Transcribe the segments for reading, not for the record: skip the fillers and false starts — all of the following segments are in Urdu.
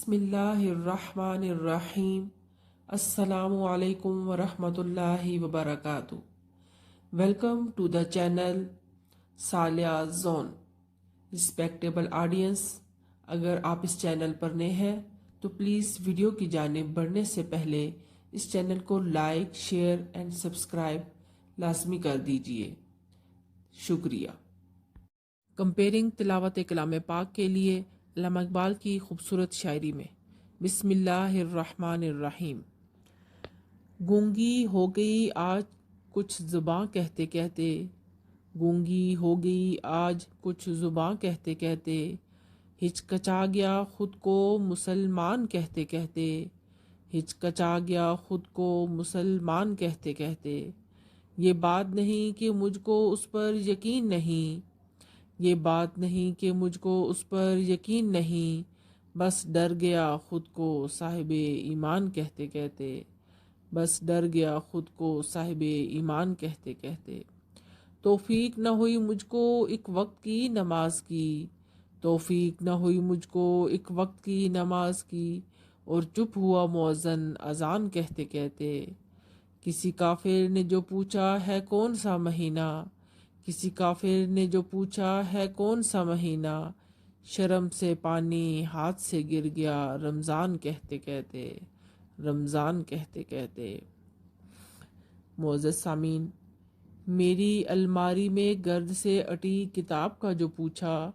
بسم اللہ الرحمن الرحیم۔ السلام علیکم ورحمۃ اللہ وبرکاتہ۔ Welcome to the channel Saliya Zone. Respectable audience, اگر آپ اس چینل پر نئے ہیں تو پلیز ویڈیو کی جانب بڑھنے سے پہلے اس چینل کو لائک، شیئر اینڈ سبسکرائب لازمی کر دیجئے۔ شکریہ۔ کمپیئرنگ تلاوت کلام پاک کے لیے علامہ اقبال کی خوبصورت شاعری میں بسم اللہ الرحمن الرحیم۔ گونگی ہو گئی آج کچھ زباں کہتے کہتے، گونگی ہو گئی آج کچھ زباں کہتے کہتے، ہچکچا گیا خود کو مسلمان کہتے کہتے، ہچکچا گیا خود کو مسلمان کہتے کہتے۔ یہ بات نہیں کہ مجھ کو اس پر یقین نہیں، یہ بات نہیں کہ مجھ کو اس پر یقین نہیں، بس ڈر گیا خود کو صاحب ایمان کہتے کہتے، بس ڈر گیا خود کو صاحب ایمان کہتے کہتے۔ توفیق نہ ہوئی مجھ کو ایک وقت کی نماز کی، توفیق نہ ہوئی مجھ کو ایک وقت کی نماز کی، اور چپ ہوا مؤذن اذان کہتے کہتے۔ کسی کافر نے جو پوچھا ہے کون سا مہینہ، کسی کافر نے جو پوچھا ہے کون سا مہینہ، شرم سے پانی ہاتھ سے گر گیا رمضان کہتے کہتے، رمضان کہتے کہتے۔ معزز سامعین، میری الماری میں گرد سے اٹی کتاب کا جو پوچھا،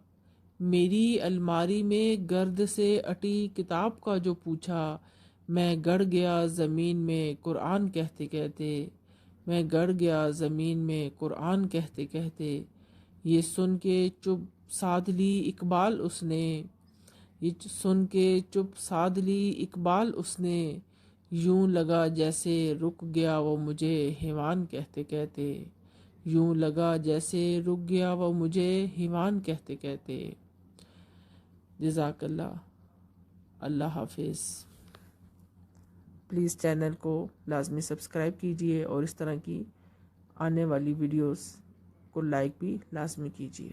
میری الماری میں گرد سے اٹی کتاب کا جو پوچھا، میں گڑ گیا زمین میں قرآن کہتے کہتے، میں گڑ گیا زمین میں قرآن کہتے کہتے۔ یہ سن کے چپ سادھ لی اقبال اس نے، یہ سن کے چپ سادھ لی اقبال اس نے، یوں لگا جیسے رک گیا وہ مجھے حیوان کہتے کہتے، یوں لگا جیسے رک گیا وہ مجھے حیوان کہتے کہتے۔ جزاک اللہ۔ اللہ حافظ۔ پلیز چینل کو لازمی سبسکرائب کیجئے اور اس طرح کی آنے والی ویڈیوز کو لائک بھی لازمی کیجئے۔